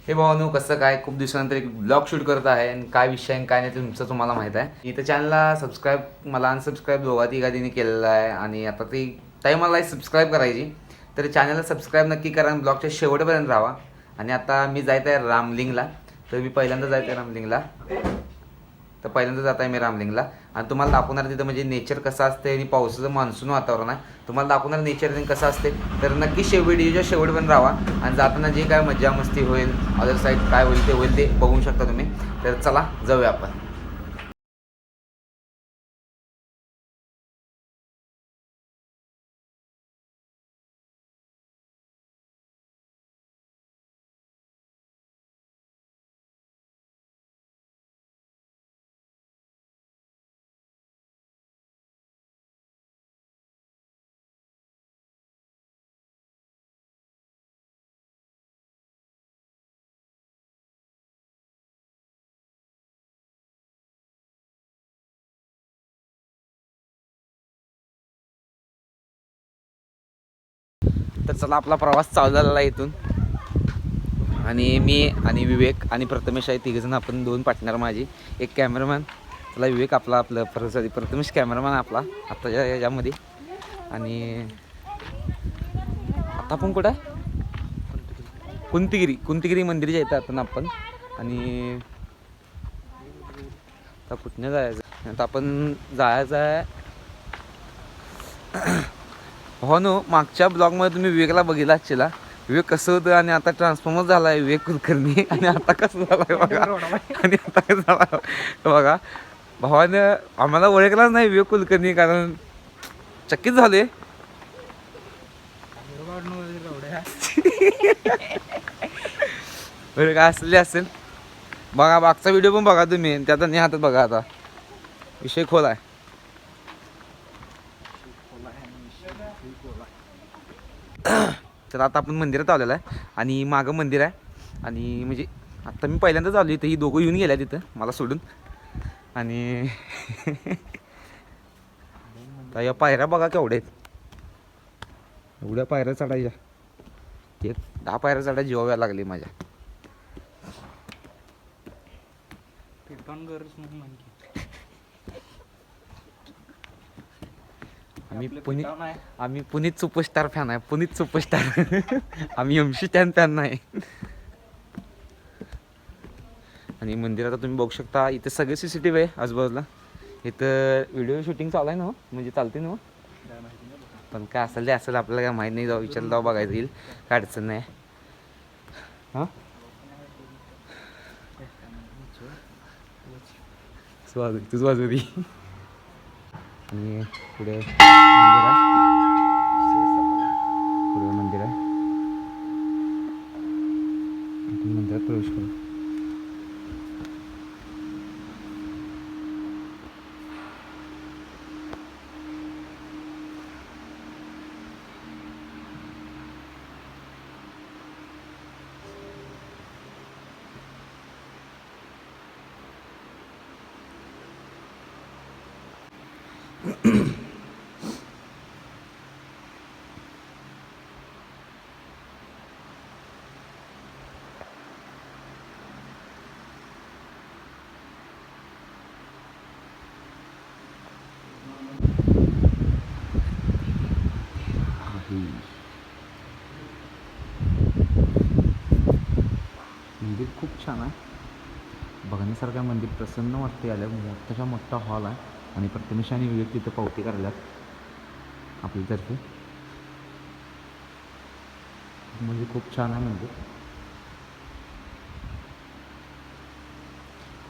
हे भावानू कसं काय खूप दिवसानंतर एक ब्लॉग शूट करत आहे आणि काय विषय आणि काय नाही तुमचं तुम्हाला माहीत आहे. इथं चॅनलला सबस्क्राईब मला अनसबस्क्राईब दोघा तिघांनी केलेलं आहे आणि आता ती ताई मला सबस्क्राईब करायची. तर चॅनलला सबस्क्राईब नक्की करा आणि ब्लॉगच्या शेवटपर्यंत राहा. आणि आता मी जायचं आहे रामलिंगला. तर मी पहिल्यांदा जायचं आहे रामलिंगला. तर पहिल्यांदा जात आहे मी रामलिंगला आणि तुम्हाला दाखवणार तिथं म्हणजे नेचर कसं असते आणि पावसाचं मान्सून वातावरण आहे. तुम्हाला दाखवणार नेचर कसं असते. तर नक्की व्हिडिओच्या शेवटपर्यंत राहा आणि जाताना जे काय मजा मस्ती होईल अदर साईड काय होईल ते बघू शकता तुम्ही. तर चला जाऊया आपण. तर चला आपला प्रवास चालू झालेला आहे इथून. आणि मी आणि विवेक आणि प्रथमेश आहे तिघजण आपण दोन पार्टनर माझी एक कॅमेरामॅन. चला विवेक आपलं प्रथमेश कॅमेरामॅन आपला आत्ताच्या याच्यामध्ये. आणि आता आपण कुठं आहे कुंतीगिरी मंदिरच्या येतं आपण. आणि आता कुठनं जायचं आता आपण जायचं आहे. हो नो मागच्या ब्लॉगमध्ये तुम्ही विवेकला बघितला ॲक्च्युअला विवेक कसं होतं आणि आता ट्रान्सफॉर्मर झाला आहे विवेक कुलकर्णी. आणि आता कसं झालं आहे बघा. आणि आता कसं झालं बघा. भावानं आम्हाला ओळखलाच नाही विवेक कुलकर्णी कारण चकित झाले. बरं काय असेल बघा मागचा व्हिडिओ पण बघा तुम्ही त्यात नाही हातात बघा. आता विषय खोल आहे. तर आता आपण मंदिरात आलेलं आहे आणि मागं मंदिर आहे. आणि म्हणजे आत्ता मी पहिल्यांदाच आलो इथं. ही दोघं येऊन गेल्या तिथं मला सोडून. आणि या पायऱ्या बघा केवढ्या आहेत. एवढ्या पायऱ्या चढायच्या एक 10 पायऱ्या चढायला जीव यायला लागली माझ्या. आम्ही पुनीत सुपरस्टार फॅन आहे. पुनीत सुपरस्टार. आम्ही MC स्टॅन फॅन नाही. आणि मंदिरात तुम्ही बघू शकता इथं सगळे CCTV आहे आजूबाजूला. इथं व्हिडिओ शूटिंग चालू आहे ना म्हणजे चालते ना. पण काय असेल ते असेल आपल्याला काय माहीत नाही. जाऊ विचारलं जाऊ बघायचं येईल काय अडचण नाही. हां तुझ वाजवी. आणि पुढे मंदिर आहे. पुढे मंदिर आहे. मंदिरात प्रवेश करू. मंदिर खूप छान आहे. बघण्यासारखं मंदिर प्रसन्न वाटते. आलं मोठाच्या मोठा हॉल आहे. आणि प्रथमेश आणि विवेक तिथं पावती करायल्यात आपल्यातर्फे. म्हणजे खूप छान आहे मंदिर.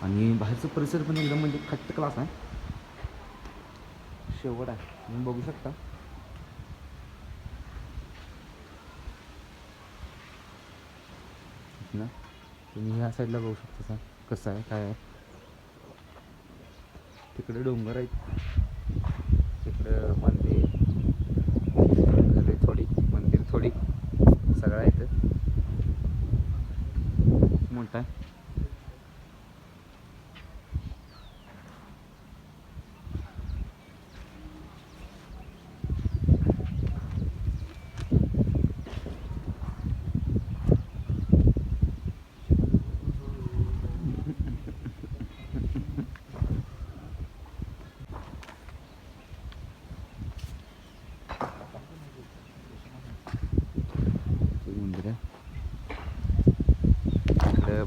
आणि बाहेरचं परिसर पण एकदम म्हणजे खट्ट क्लास आहे. शेवट आहे तुम्ही बघू शकता. ना तुम्ही ह्या साईडला बघू शकता कसं आहे काय आहे. तिकडे डोंगर आहेत. तिकडं मंदिर घरे थोडी मंदिर थोडी सगळं आहे इथं मोठं आहे.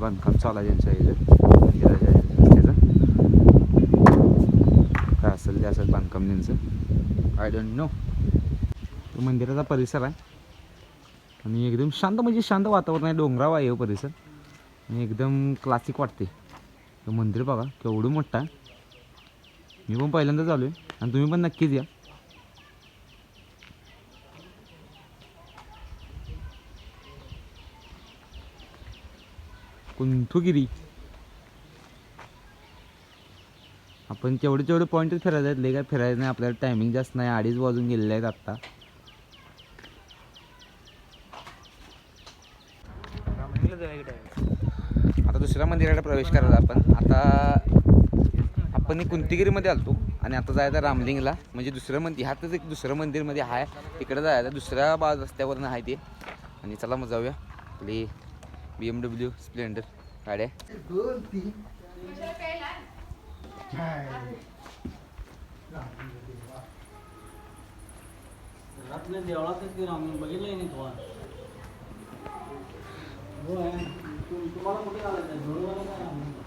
बांधकाम चालू आहे त्यांचं इथं मंदिराच्या रस्त्याचं. काय असेल ते असेल बांधकाम त्यांचं, आय डोंट नो. तो मंदिराचा परिसर आहे आणि एकदम शांत, म्हणजे शांत वातावरण आहे. डोंगराव आहे हो परिसर आणि एकदम क्लासिक वाटते. तो मंदिर बघा केवढं मोठं आहे. मी पण पहिल्यांदाच आलो आहे आणि तुम्ही पण नक्कीच या. कुंथुगिरी. आपण तेवढे पॉईंटच फिरायचे आहेत, लय काय फिरायचं नाही आपल्याला. टायमिंग जास्त नाही, 2:30 वाजून गेलेले आहेत आत्ता. आता दुसऱ्या मंदिराकडे प्रवेश करायचा आपण. आता आपण कुंथुगिरीमध्ये आलतो आणि आता जायचं रामलिंगला, म्हणजे दुसरं मंदिर. ह्यातच एक दुसरं मंदिरमध्ये आहे, तिकडे जायचं. दुसऱ्या रस्त्यावरनं आहे ते. आणि चला मग जाऊया. आपली BMW स्प्लेंडर गाड्या.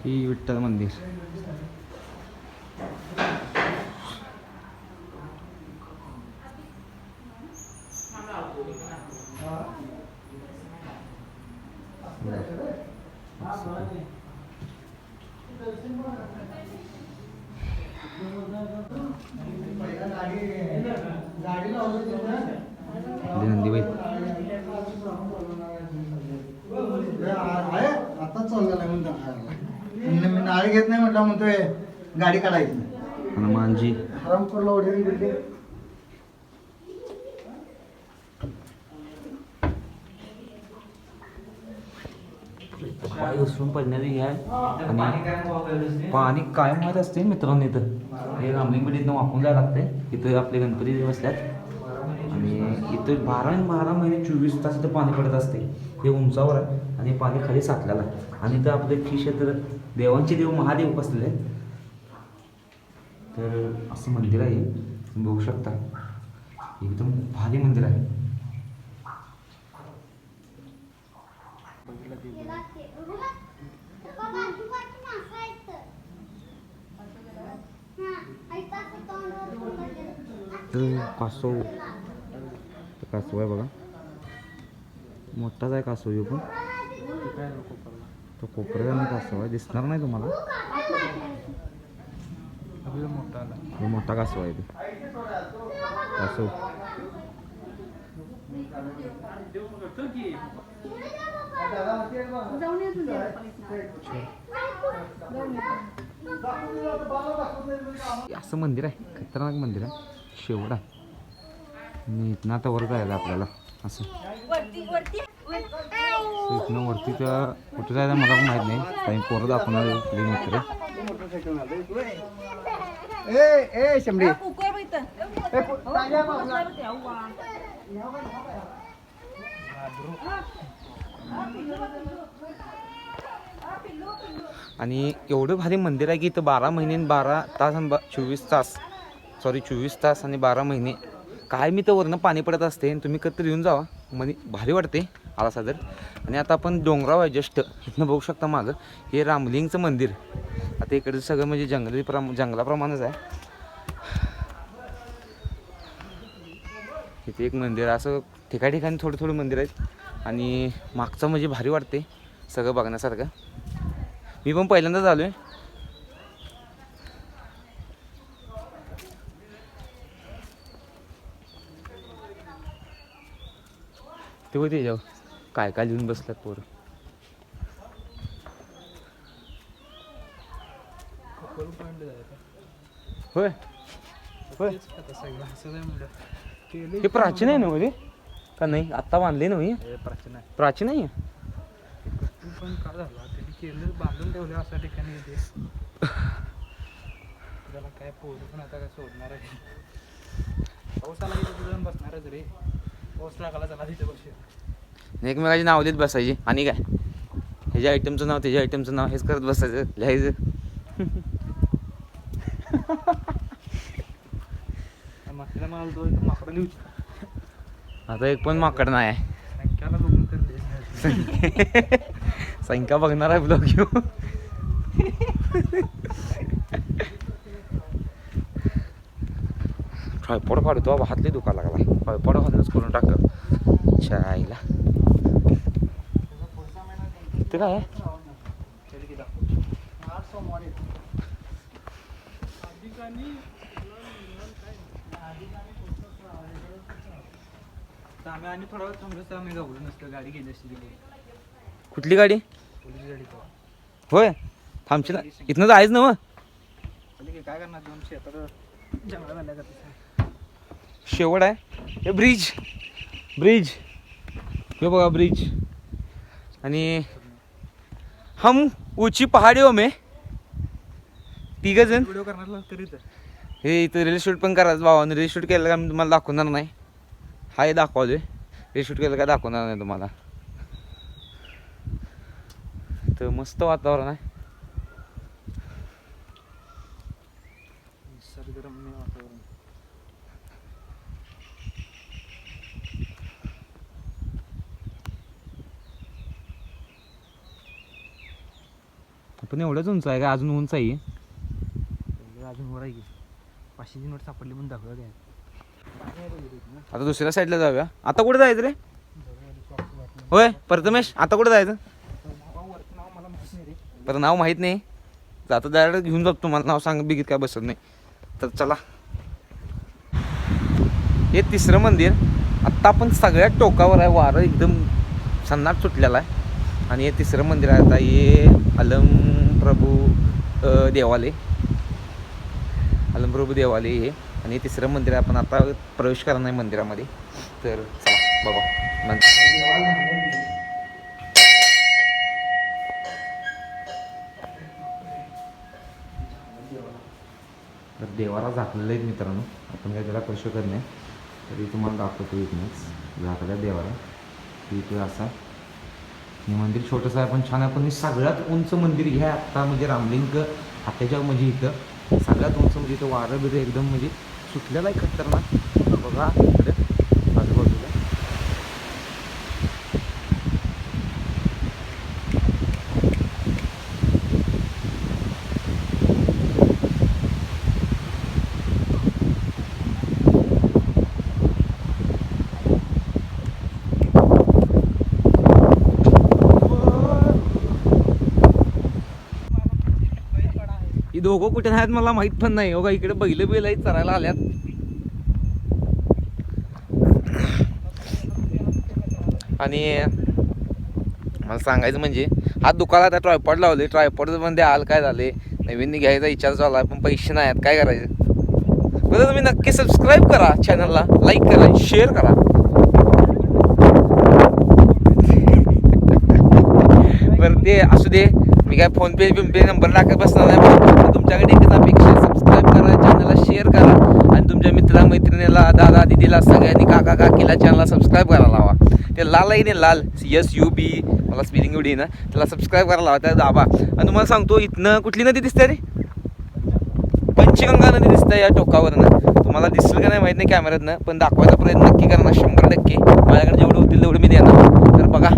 ही विठ्ठल मंदिर. नंदीबाई आता चालला नाही म्हणतो मी नाळे घेत नाही म्हटलं, म्हणतोय गाडी काढायची. हनुमानजी हरामपूरला वडील बिल्डिंग. पाय घसरून पडण्याची हे आहे आणि पाणी काय माहीत असते मित्रांनो. इथं हे रामलिंगपेठीतनं वाकून जायला लागते. इथं आपले गणपती बसल्यात आणि इथं 12 महिने 24 तास इथं पाणी पडत असते. हे उंचावर आहे आणि पाणी खाली साचलेलं आहे. आणि इथं आपले श्री क्षेत्र देवांचे देव महादेव बसलेले आहेत. तर असं मंदिर आहे, तुम्ही बघू शकता. एकदम भारी मंदिर आहे. कासव, कासव आहे बघा, मोठाच आहे कासव. यो पण तो कोपऱ्याचा कासव आहे, दिसणार नाही तुम्हाला. मोठा कासव आहे ते कासव. असं मंदिर आहे, खतरनाक मंदिर आहे. शेवट आहे आणि इथनं आता वर जायला आपल्याला. असं इथनं वरती तर कुठं जायला मला पण माहीत नाही. काही पोरं दाखवणार मित्र. आणि एवढं भारी मंदिर आहे की इथं 12 महिने 12 तास आणि 24 तास आणि 12 महिने काय मी तर वरनं पाणी पडत असते. आणि तुम्ही कधी येऊन जावा, म्हणजे भारी वाटते आला सादर. आणि आता आपण डोंगराव आहे जस्ट, इथनं बघू शकता मागं हे रामलिंगचं मंदिर. आता इकडचं सगळं म्हणजे जंगलाप्रमाणेच आहे. इथे एक मंदिर असं ठिकाणी थोडे मंदिर आहेत. आणि मागचं म्हणजे भारी वाटते सगळं बघण्यासारखं. मी पण पहिल्यांदाच आलो आहे. ते होते जाऊ काय काय लिहून बसल्यात पोरं. होय होय, हे प्राचीन आहे ना मध्ये का नाही? आत्ता बांधले नव्हे. प्राचीन आहे. पण काय झालं त्यांनी केलं, बांधून ठेवलं अशा ठिकाणी. त्याला काय पोरं पण आता काय सोडणार आहे. पाऊस आला की तिथं बसणारच रे. पाऊस लागला त्याला तिथे बस. एकमेकाची नाव देत बसायची. आणि काय ह्याच्या आयटमचं नाव त्याच्या आयटमचं नाव हेच करत बसायचं, लिहायचं. आता एक पण माकड नाही आहे. संख्याला बघून तर संख्या बघणार आहे ब्लॉग घेऊ. ट्रायपॉड काढतो बाबा, हातले दुखा लागला. ट्रायपॉड घालूनच करून टाकलं चायला. ते काय आहे? आम्ही आणि थोडा वेळ थांबलो तर आम्ही गावलो नसतं, गाडी गेली असती तिकडे. कुठली गाडी? पोलीस गाडी तो. होय थांबची ना, इथनं जायचं ना मग. काय करणार, दोन शेतात जंगला घालल्या जाते. शेवट आहे हे ब्रिज. ब्रिज हे बघा ब्रिज. आणि हम ऊंची पहाडियों में तिघ जण. व्हिडिओ करणार तरी तर हे इथं रील शूट पण करायचं भावाने. रील शूट केलं का मी तुम्हाला दाखवणार नाही. हाय दाखवले रील शूट केलं का दाखवणार नाही तुम्हाला. तर मस्त वातावरण आहे. निसर्गरम्य वातावरण. पण एवढंच उंच आहे का? अजून उंच आहे. अजून वर आहे की 500ची नोट सापडली म्हणून दाखवलं काय. आता दुसऱ्या साईडला जाऊया. आता कुठे जायचं रे? होय प्रथमेश, आता कुठे जायचं? बरं नाव माहीत नाही. आता डायरेक्ट घेऊन जातो तुम्हाला. नाव सांग बिगीत काय बसत नाही. तर चला, हे तिसरं मंदिर. आत्ता आपण सगळ्यात टोकावर आहे. वारं एकदम सन्नाट सुटलेला आहे. आणि हे तिसरं मंदिर आहे. आता हे अलमप्रभू देवालय. अलमप्रभू देवालय हे. आणि हे तिसरं मंदिर आहे. आपण आता प्रवेश करणार नाही मंदिरामध्ये. तर चला बघा. तर देवाला झाकलेलं आहे मित्रांनो. आपण काय त्याला करू शकत नाही. तरी तुम्हाला दाखवतो इथूनच झाकल्या देवाला. इथे असा हे मंदिर छोटंसं आहे पण छान आहे. पण हे सगळ्यात उंच मंदिर घ्या आत्ता म्हणजे रामलिंग हात्याच्या म्हणजे इथं सगळ्यात उंच म्हणजे इथं वारं बिरं एकदम म्हणजे सुटलेलं आहे खतरनाक. बघा इकडे आजूबाजूला. ही दोघं कुठे आहेत मला माहित पण नाही. हो का इकडे बैल बैल आहेत चरायला आल्यात. आणि मला सांगायचं म्हणजे हा दुकानात आता ट्रायपॉड लावले. ट्रायपॉड मध्ये आल काय झाले नवीन घ्यायचा विचार चालू आहे पण पैसे नाही आहेत. काय करायचं? बरं तुम्ही नक्की सबस्क्राईब करा चॅनलला, लाईक करा, शेअर करा. बरं ते असू दे. मी काय फोनपे बिनपे नंबर टाकत बसणार नाही. तुमच्याकडे एकच अपेक्षा, सबस्क्राईब करा, चॅनलला शेअर करा आणि तुमच्या मित्रांमैत्रिणीला, दादा दिदीला, सगळ्यांनी, काका काकीला चॅनलला सबस्क्राईब करायला लावा. ते लाल आहे नाही लाल SUB मला स्पेलिंग एवढी ना, त्याला सबस्क्राईब करायला लावा. त्या दाबा. आणि तुम्हाला सांगतो इथनं कुठली नदी दिसते रे? पंचगंगा नदी दिसते या टोकावरनं. तुम्हाला दिसलं का नाही माहीत नाही कॅमेऱ्यातनं, पण दाखवायचा प्रयत्न नक्की करणार 100%. माझ्याकडे जेवढं होतील तेवढं मी देणार. तर बघा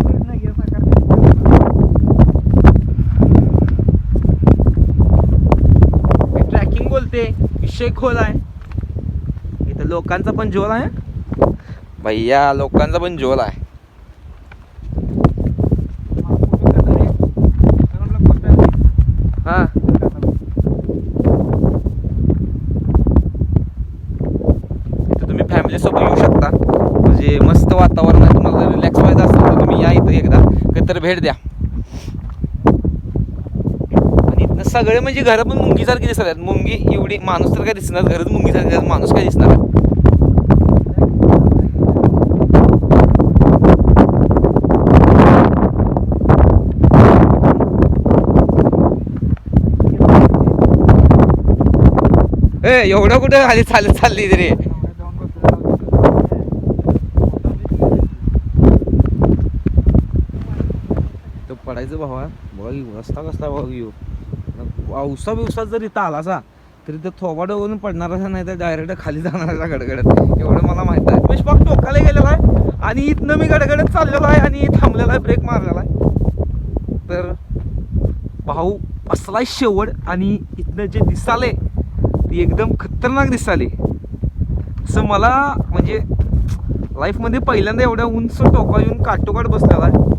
ट्रॅकिंग बोलते. विषय खोल आहे. इथं लोकांचा पण जोल आहे भैया, लोकांचा पण जोल आहे. हा इथं तुम्ही फॅमिली सोबत येऊ शकता. म्हणजे मस्त वातावरण आहे. तुम्हाला रिलॅक्स व्हायचं असेल तर तुम्ही या इथं एकदा कधीतरी भेट द्या. आणि इथनं सगळे म्हणजे घरं पण मुंगीसारखी दिसत आहेत. मुंगी एवढी माणूस तर काय दिसणार, घरच मुंगीसारखी, माणूस काय दिसणार. एवढं कुठं खाली चालत चालली रे? तो पडायचं भावा. बघा रस्ता कसला बघा येऊ. पावसा बिवसात जर इथं आलासा तरी तर थोबाडवरून पडणार असा, नाही तर डायरेक्ट खाली जाणार असा गडगडत. एवढं मला माहित आहे. पुष्पक टोकाला गेलेला आहे आणि इथनं मी गडगडत चाललेलो आहे आणि थांबलेला आहे, ब्रेक मारलेला आहे. तर भाऊ बसलाय शेवट आणि इथनं जे दिसाले ते एकदम खतरनाक दिसाले. असं मला म्हणजे लाईफमध्ये पहिल्यांदा एवढ्या उंच टोका येऊन काटोकाट बसलेला आहे.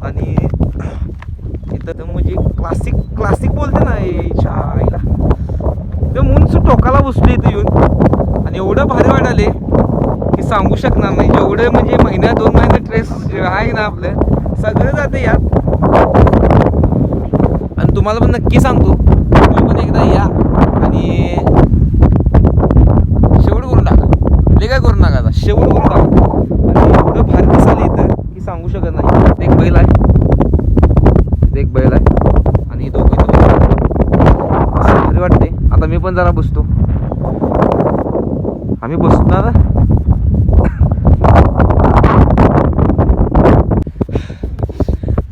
आणि इथं तर म्हणजे क्लासिक बोलते ना याच्या आईला, एकदम उंच टोकाला बसलो इथं येऊन आणि एवढं भारी वाटाले की सांगू शकणार नाही. जेवढं म्हणजे महिन्यात 2 महिने ट्रेस आहे ना आपलं सगळं जाते यात. आणि तुम्हाला पण नक्की सांगतो तुम्ही पण एकदा या आणि शेवट करून टाका. ले काय करू नका, आता शेवट करून टाका. आणि एवढं भारी दिसायला इथं की सांगू शकत नाही. ते एक बैल आहे, ते एक बैल आहे आणि दोघं असं भारी वाटते. आता मी पण जरा बसतो, आम्ही बसणार.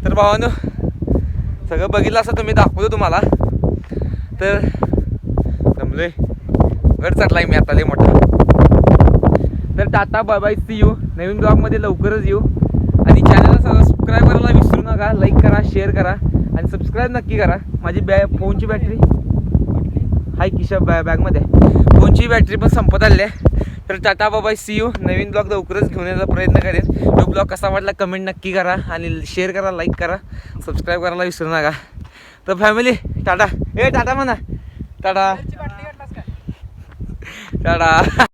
तर भावानं सगळं बघितलं असं तुम्ही दाखवतो तुम्हाला. तर जमलोय, गड चढलाय मी आता लय मोठा. तर tata bye bye, see you. नवीन ब्लॉगमध्ये लवकरच येऊ. आणि चॅनलला सबस्क्राईब करायला विसरू नका. लाईक करा, शेअर करा आणि सबस्क्राईब नक्की करा. माझी फोनची बॅटरी हाय किशा बॅगमध्ये, फोनची बॅटरी पण संपत आली आहे. तर टाटा बाय, सी यू. नवीन ब्लॉग लवकरच घेऊन यायचा प्रयत्न करेन. तो ब्लॉग कसा वाटला कमेंट नक्की करा आणि शेअर करा, लाईक करा, सबस्क्राईब करायला विसरू नका. तर फॅमिली टाटा. टाटा म्हणा, टाटा बाटली घातलास काय? टाटा.